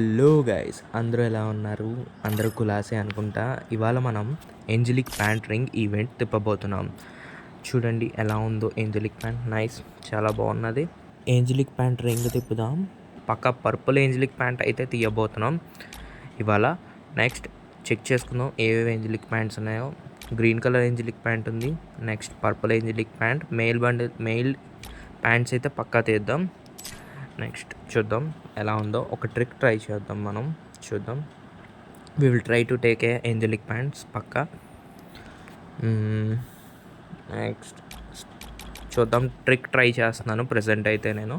Hello guys, అందరూ ఎలా ఉన్నారు? అందరూ కులాసే అనుకుంటా. ఇవాళ మనం ఏంజలిక్ ప్యాంట్ రింగ్ ఈవెంట్ తిప్పబోతున్నాం. చూడండి ఎలా ఉందో ఏంజలిక్ ప్యాంట్. నైస్, చాలా బాగున్నది. ఏంజలిక్ ప్యాంట్ రింగ్ తిప్పుదాం. పక్క పర్పుల్ ఏంజలిక్ ప్యాంట్ అయితే తీయబోతున్నాం ఇవాళ. నెక్స్ట్ చెక్ చేసుకుందాం ఏవేవి ఏంజలిక్ ప్యాంట్స్ ఉన్నాయో. గ్రీన్ కలర్ ఏంజలిక్ ప్యాంట్ ఉంది. Next purple angelic pant. Mail pants అయితే పక్కా తీద్దాం. నెక్స్ట్ చూద్దాం ఎలా ఉందో. ఒక ట్రిక్ ట్రై చేద్దాం మనం. చూద్దాం. We will try to take a angelic pants పక్కా. నెక్స్ట్ చూద్దాం. ట్రిక్ ట్రై చేస్తున్నాను ప్రజెంట్ అయితే. నేను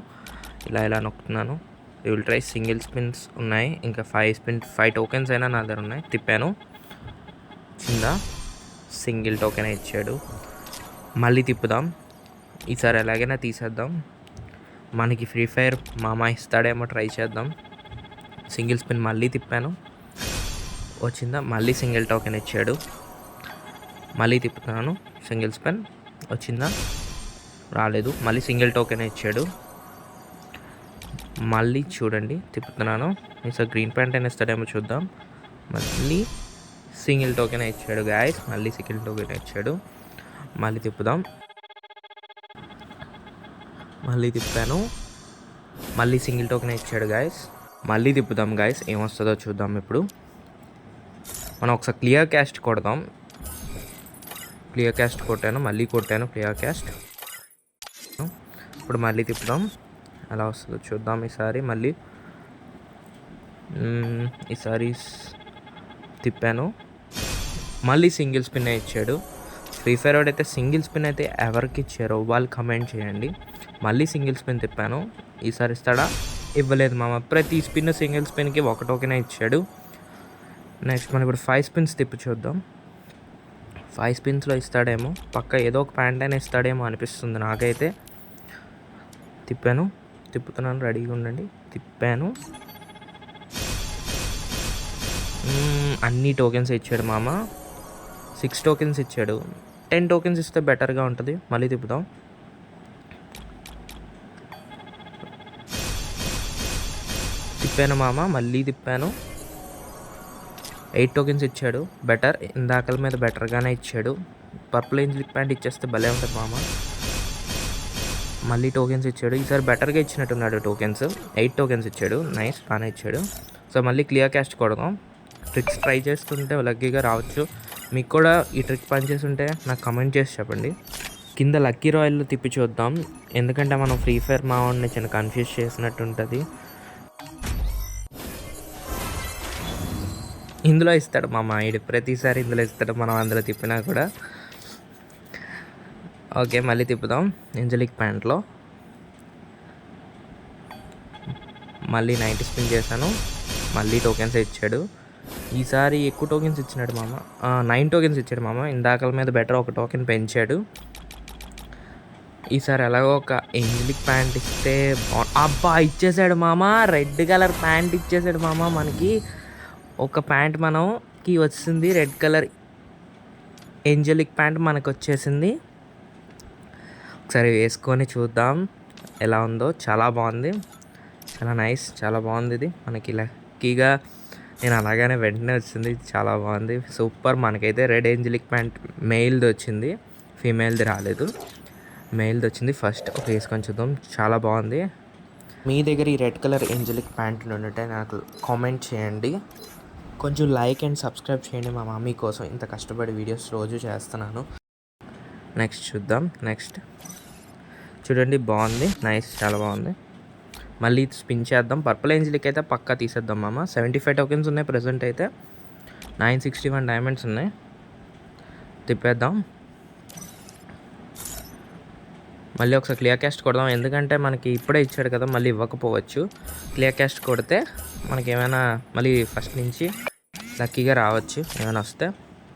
ఇలా నొక్కుతున్నాను. We will try. Single spins ఉన్నాయి, ఇంకా 5 టోకెన్స్ అయినా నా దగ్గర ఉన్నాయి. తిప్పాను, కింద సింగిల్ టోకెన్ ఇచ్చాడు. మళ్ళీ తిప్పుదాం. ఈసారి ఎలాగైనా తీసేద్దాం. మనకి ఫ్రీ ఫైర్ మామ ఇస్తాడేమో, ట్రై చేద్దాం. సింగిల్ స్పిన్ మళ్ళీ తిప్పాను, వచ్చిందా. మళ్ళీ సింగిల్ టోకెన్ ఇచ్చాడు. మళ్ళీ తిప్పుతున్నాను, సింగిల్ స్పిన్ వచ్చిందా, రాలేదు. మళ్ళీ సింగిల్ టోకెన్ ఇచ్చాడు. మళ్ళీ చూడండి తిప్పుతున్నాను. ఈసారి గ్రీన్ ప్యాంట్ అయినా ఇస్తాడేమో చూద్దాం. మళ్ళీ సింగిల్ టోకెన్ ఇచ్చాడు గాయస్. మళ్ళీ సింగిల్ టోకెన్ ఇచ్చాడు. మళ్ళీ తిప్పుదాం. మళ్ళీ తిప్పాను, మళ్ళీ సింగిల్ టోకెన్ ఇచ్చాడు గాయస్. మళ్ళీ తిప్పుదాం గాయస్, ఏమొస్తుందో చూద్దాం. ఇప్పుడు మనం ఒకసారి క్లియర్ క్యాస్ట్ కొడదాం. క్లియర్ క్యాస్ట్ కొట్టాను, మళ్ళీ కొట్టాను క్లియర్ క్యాస్ట్. ఇప్పుడు మళ్ళీ తిప్పుదాం, ఎలా వస్తుందో చూద్దాం. ఈసారి తిప్పాను, మళ్ళీ సింగిల్ స్పిన్ ఇచ్చాడు. ఫ్రీ ఫైర్ వాడు అయితే సింగిల్ స్పిన్ అయితే ఎవరికి ఇచ్చారో వాళ్ళు కమెంట్ చేయండి. మళ్ళీ సింగిల్ స్పిన్ తిప్పాను. ఈసారి ఇస్తాడా? ఇవ్వలేదు మామ. ప్రతి స్పిన్ సింగిల్ స్పిన్కి ఒక టోకెనే ఇచ్చాడు. నెక్స్ట్ మనం ఇప్పుడు 5 స్పిన్స్ తిప్పి చూద్దాం. 5 స్పిన్స్లో ఇస్తాడేమో పక్క. ఏదో ఒక ప్యాంట్ అయినా ఇస్తాడేమో అనిపిస్తుంది నాకైతే. తిప్పుతున్నాను, రెడీగా ఉండండి. తిప్పాను, అన్ని టోకెన్స్ ఇచ్చాడు మామ. 6 టోకెన్స్ ఇచ్చాడు. 10 టోకెన్స్ ఇస్తే బెటర్గా ఉంటుంది. మళ్ళీ తిప్పుదాం. తిప్పాను మామ, మళ్ళీ తిప్పాను. 8 టోకెన్స్ ఇచ్చాడు. బెటర్, ఇందాకల మీద బెటర్గానే ఇచ్చాడు. పర్పుల్ ఏంజలిక్ ప్యాంట్ ఇచ్చేస్తే భలే ఉంటుంది మామ. మళ్ళీ టోకెన్స్ ఇచ్చాడు. ఈసారి బెటర్గా ఇచ్చినట్టున్నాడు టోకెన్స్. 8 టోకెన్స్ ఇచ్చాడు. నైస్, బాగానే ఇచ్చాడు. సో మళ్ళీ క్లియర్ క్యాస్ట్ కొడదాం. ట్రిక్స్ ట్రై చేస్తుంటే లక్కీగా రావచ్చు. మీకు కూడా ఈ ట్రిక్ పనిచేసి ఉంటే నాకు కమెంట్ చేసి చెప్పండి. కింద లక్కీ రాయల్లో తిప్పి చూద్దాం. ఎందుకంటే మనం ఫ్రీ ఫైర్ మావాడిని చిన్న కన్ఫ్యూజ్ చేసినట్టు ఉంటుంది. ఇందులో ఇస్తాడు మా మాయిడు, ప్రతిసారి ఇందులో ఇస్తాడు. మనం అందులో తిప్పినా కూడా. ఓకే, మళ్ళీ తిప్పుదాం. ఏంజలిక్ ప్యాంట్లో మళ్ళీ 90 స్పిన్ చేశాను. మళ్ళీ టోకెన్స్ ఇచ్చాడు. ఈసారి ఎక్కువ టోకెన్స్ ఇచ్చినాడు మామ. 9 టోకెన్స్ ఇచ్చాడు మామ. ఇందాకల మీద బెటర్ ఒక టోకెన్ పెంచాడు. ఈసారి ఎలాగో ఒక ఏంజలిక్ ప్యాంట్ ఇస్తే అబ్బా ఇచ్చేసాడు మామ. రెడ్ కలర్ ప్యాంట్ ఇచ్చేసాడు మామ. మనకి ఒక ప్యాంట్ మనకి వచ్చింది, రెడ్ కలర్ ఏంజలిక్ ప్యాంట్ మనకు వచ్చేసింది. ఒకసారి వేసుకొని చూద్దాం ఎలా ఉందో. చాలా బాగుంది, చాలా నైస్, చాలా బాగుంది. ఇది మనకి లక్కీగా నేను అలాగనే వెంటనే వచ్చింది. చాలా బాగుంది, సూపర్. మనకైతే రెడ్ ఏంజలిక్ ప్యాంట్ మెయిల్ది వచ్చింది, ఫీమేల్ది రాలేదు. మెయిల్ది వచ్చింది. ఫస్ట్ ఒక వేసుకొని చూద్దాం. చాలా బాగుంది. మీ దగ్గర ఈ రెడ్ కలర్ ఏంజలిక్ ప్యాంట్లు ఉంటే నాకు కామెంట్ చేయండి. కొంచెం లైక్ అండ్ సబ్స్క్రైబ్ చేయండి. మా మమ్మీ కోసం ఇంత కష్టపడి వీడియోస్ రోజు చేస్తున్నాను. నెక్స్ట్ చూద్దాం. నెక్స్ట్ చూడండి, బాగుంది, నైస్, చాలా బాగుంది. మళ్ళీ స్పిన్ చేద్దాం. పర్పుల్ ఏంజలిక్ అయితే పక్కా తీసేద్దాం మామ. 75 టోకెన్స్ ఉన్నాయి ప్రజెంట్ అయితే. 961 డైమండ్స్ ఉన్నాయి. తిప్పేద్దాం. మళ్ళీ ఒకసారి క్లియర్ క్యాస్ట్ కొడదాం. ఎందుకంటే మనకి ఇప్పుడే ఇచ్చాడు కదా, మళ్ళీ ఇవ్వకపోవచ్చు. క్లియర్ క్యాస్ట్ కొడితే మనకి ఏమైనా మళ్ళీ ఫస్ట్ నుంచి లక్కీగా రావచ్చు. ఏమైనా వస్తే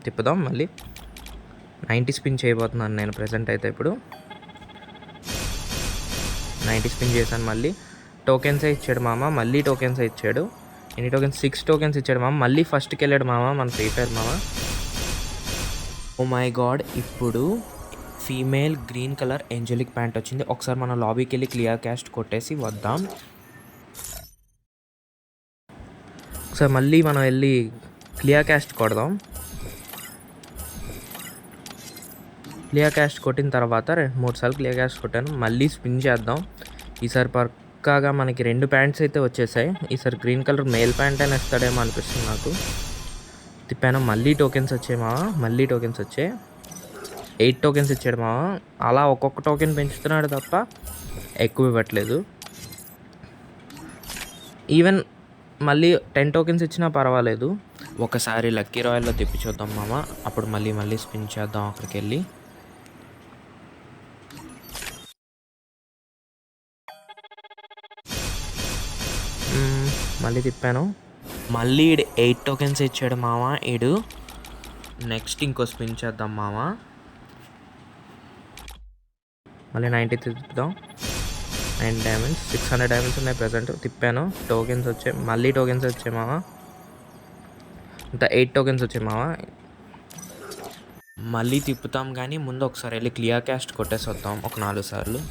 తిప్పుదాం. మళ్ళీ 90 స్పిన్ చేయబోతున్నాను నేను ప్రజెంట్ అయితే. ఇప్పుడు 90 స్పిన్ చేశాను. మళ్ళీ టోకెన్సే ఇచ్చాడు మామ. మళ్ళీ టోకెన్సే ఇచ్చాడు. ఎన్ని టోకెన్స్? 6 టోకెన్స్ ఇచ్చాడు మామ. మళ్ళీ ఫస్ట్కి వెళ్ళాడు మామ మన ఫ్రీ ఫైర్ మామ. ఓ మై గాడ్, ఇప్పుడు female green colour angelic pant వచ్చింది. ఒకసారి మనం లాబీకి వెళ్ళి క్లియర్ క్యాస్ట్ కొట్టేసి వద్దాం. ఒకసారి మళ్ళీ మనం వెళ్ళి క్లియర్ క్యాస్ట్ కొడదాం. క్లియర్ క్యాస్ట్ కొట్టిన తర్వాత 2-3 సార్లు క్లియర్ క్యాస్ట్ కొట్టాను. మళ్ళీ స్పిన్ చేద్దాం. ఈసారి పక్కాగా మనకి 2 ప్యాంట్స్ అయితే వచ్చేసాయి. ఈసారి గ్రీన్ కలర్ మెయిల్ ప్యాంట్ అయినా ఇస్తాడేమో అనిపిస్తుంది నాకు. తిప్పాను. మళ్ళీ టోకెన్స్ వచ్చాయి మావా. మళ్ళీ టోకెన్స్ వచ్చాయి. 8 టోకెన్స్ ఇచ్చాడు మావా. అలా ఒక్కొక్క టోకెన్ పెంచుతున్నాడు తప్ప ఎక్కువ ఇవ్వట్లేదు. ఈవెన్ మళ్ళీ 10 టోకెన్స్ ఇచ్చినా పర్వాలేదు. ఒకసారి లక్కీ రాయల్లో తిప్పి చూద్దాం మామ. అప్పుడు మళ్ళీ స్పిన్ చేద్దాం అక్కడికి వెళ్ళి. మళ్ళీ తిప్పాను. మళ్ళీ 8 టోకెన్స్ ఇచ్చాడు మామ ఈడు. నెక్స్ట్ ఇంకో స్పిన్ చేద్దాం మామ. మళ్ళీ 90 తిప్పుదాం. 9 డైమండ్స్, 600 డైమండ్స్ ఉన్నాయి ప్రజెంట్. తిప్పాను. టోకెన్స్ వచ్చాయి. మళ్ళీ టోకెన్స్ వచ్చాయి మామ. ఇంత 8 టోకెన్స్ వచ్చాయి మామ. మళ్ళీ తిప్పుతాం కానీ ముందు ఒకసారి వెళ్ళి క్లియర్ క్యాస్ట్ కొట్టేసి వద్దాం ఒక 4 సార్లు.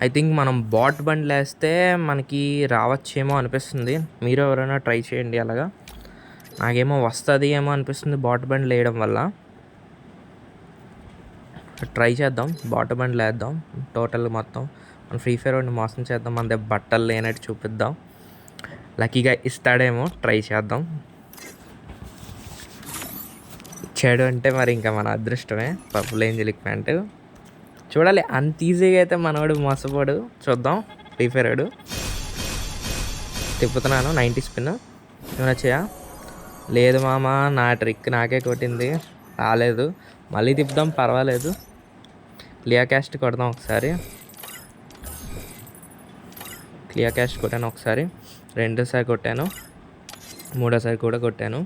ఐ థింక్ మనం బాట్ బండ్లు వేస్తే మనకి రావచ్చేమో అనిపిస్తుంది. మీరు ఎవరైనా ట్రై చేయండి అలాగా. నాకేమో వస్తుంది ఏమో అనిపిస్తుంది బాట్ బండ్లు వేయడం వల్ల. ట్రై చేద్దాం. బాట్ బండ్లు వేద్దాం. టోటల్ మొత్తం మన ఫ్రీ ఫైర్ వాడిని మోసం చేద్దాం. మన దగ్గర బట్టలు లేనట్టు చూపిద్దాం. లక్కీగా ఇస్తాడేమో. ట్రై చేద్దాం. ఇచ్చాడు అంటే మరి ఇంకా మన అదృష్టమే. పర్పుల్ ఏంజెలిక్ ప్యాంటు చూడాలి. అంత ఈజీగా అయితే మనవాడు మోసపోడు. చూద్దాం. ఫ్రీ ఫైర్ వాడు. తిప్పుతున్నాను. 90 స్పిన్. ఏమైనా వచ్చాయా? లేదు మామ, నా ట్రిక్ నాకే కొట్టింది. రాలేదు. మళ్ళీ తిప్పుదాం, పర్వాలేదు. క్లియర్ క్యాస్ట్ కొడదాం ఒకసారి. క్లియర్ క్యాస్ట్ కొట్టాను ఒకసారి, 2సారి కొట్టాను, 3సారి కూడా కొట్టాను.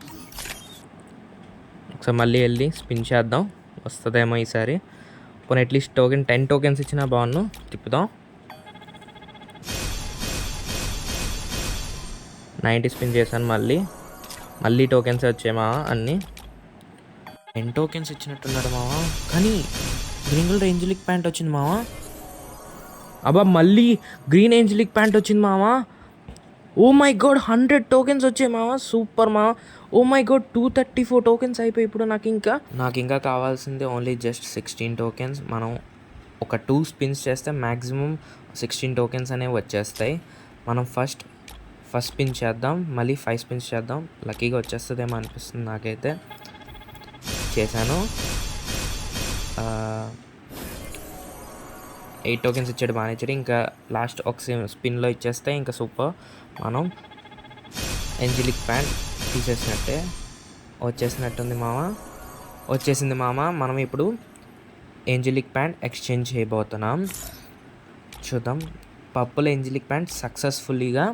ఒకసారి మళ్ళీ వెళ్ళి స్పిన్ చేద్దాం. వస్తుందేమో ఈసారి. కొన్ని అట్లీస్ట్ 10 టోకెన్స్ ఇచ్చినా బాగున్నాను. తిప్పుదాం. 90 స్పిన్ చేశాను. మళ్ళీ టోకెన్స్ వచ్చాయి మావా. అన్నీ 10 టోకెన్స్ ఇచ్చినట్టున్నాడు మావా. కానీ గ్రీన్ కలర్ ఏంజెలిక్ ప్యాంట్ వచ్చింది మావా. అబ్బా, మళ్ళీ గ్రీన్ ఏంజెలిక్ ప్యాంట్ వచ్చింది మావా. ఓ మై గాడ్, 100 టోకెన్స్ వచ్చాయి మావా. సూపర్ మావా. ఓ మై గాడ్, 234 టోకెన్స్ అయిపోయి. ఇప్పుడు నాకు ఇంకా కావాల్సింది ఓన్లీ జస్ట్ 16 టోకెన్స్. మనం ఒక 2 స్పిన్స్ చేస్తే మ్యాక్సిమం 16 టోకెన్స్ అనేవి వచ్చేస్తాయి. మనం ఫస్ట్ స్పిన్ చేద్దాం. మళ్ళీ 5 స్పిన్స్ చేద్దాం. లక్కీగా వచ్చేస్తుందేమో అనిపిస్తుంది నాకైతే. చేశాను. 8 టోకెన్స్ ఇచ్చాడు, బాగానే ఇచ్చాడు. ఇంకా లాస్ట్ ఒక స్పిన్లో ఇచ్చేస్తే ఇంకా సూపర్. మనం ఏంజెలిక్ ప్యాంట్ తీసేసినట్టే. వచ్చేసినట్టుంది మామ. వచ్చేసింది మామ. మనం ఇప్పుడు ఏంజెలిక్ ప్యాంట్ ఎక్స్చేంజ్ చేయబోతున్నాం. చూద్దాం. పర్పుల్ ఏంజెలిక్ ప్యాంట్ సక్సెస్ఫుల్లీగా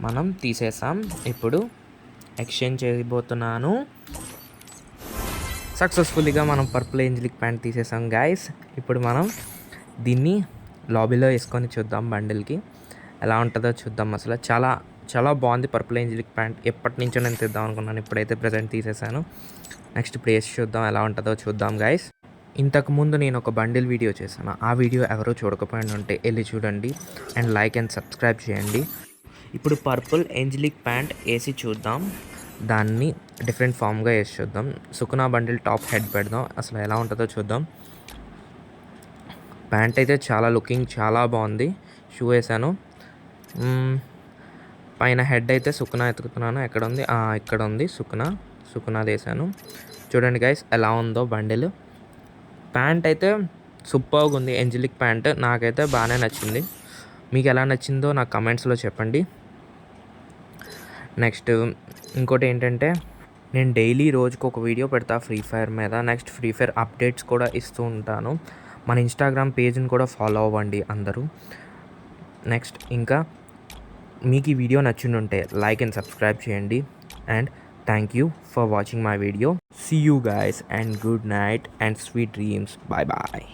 మనం తీసేసాం. ఇప్పుడు ఎక్స్చేంజ్ చేయబోతున్నాను. సక్సెస్ఫుల్లీగా మనం పర్పుల్ ఏంజెలిక్ ప్యాంట్ తీసేసాం గాయస్. ఇప్పుడు మనం దీన్ని లాబీలో వేసుకొని చూద్దాం. బండిల్కి ఎలా ఉంటుందో చూద్దాం. అసలు చాలా బాగుంది పర్పుల్ ఏంజెలిక్ ప్యాంట్. ఎప్పటి నుంచో నేను తీద్దాం అనుకున్నాను. ఇప్పుడైతే ప్రజెంట్ తీసేసాను. నెక్స్ట్ ఇప్పుడు వేసి చూద్దాం ఎలా ఉంటుందో చూద్దాం గాయస్. ఇంతకుముందు నేను ఒక బండిల్ వీడియో చేశాను. ఆ వీడియో ఎవరో చూడకపోయినా ఉంటే వెళ్ళి చూడండి. అండ్ లైక్ అండ్ సబ్స్క్రైబ్ చేయండి. ఇప్పుడు పర్పుల్ ఏంజెలిక్ ప్యాంట్ వేసి చూద్దాం. దాన్ని డిఫరెంట్ ఫామ్గా వేసి చూద్దాం. సుకునా బండిల్ టాప్ హెడ్ పెడదాం. అసలు ఎలా ఉంటుందో చూద్దాం. ప్యాంట్ అయితే లుకింగ్ చాలా బాగుంది. షూ వేసాను. పైన హెడ్ అయితే సుకునా ఎత్తుకుతున్నాను. ఎక్కడ ఉంది? ఇక్కడ ఉంది సుకునా వేసాను. చూడండి గైస్ ఎలా ఉందో బండిల్. ప్యాంట్ అయితే సూపర్గా ఉంది. ఏంజెలిక్ ప్యాంట్ నాకైతే బాగానే నచ్చింది. మీకు ఎలా నచ్చిందో నాకు కమెంట్స్లో చెప్పండి. నెక్స్ట్ ఇంకోటి ఏంటంటే, నేను డైలీ రోజుకు ఒక వీడియో పెడతా ఫ్రీ ఫైర్ మీద. నెక్స్ట్ ఫ్రీ ఫైర్ అప్డేట్స్ కూడా ఇస్తూ ఉంటాను. మన ఇన్స్టాగ్రామ్ పేజ్ని కూడా ఫాలో అవ్వండి అందరూ. నెక్స్ట్ ఇంకా మీకు ఈ వీడియో నచ్చిందంటే లైక్ అండ్ సబ్స్క్రైబ్ చేయండి. And thank you for watching my video. See you guys and good night and sweet dreams. Bye bye.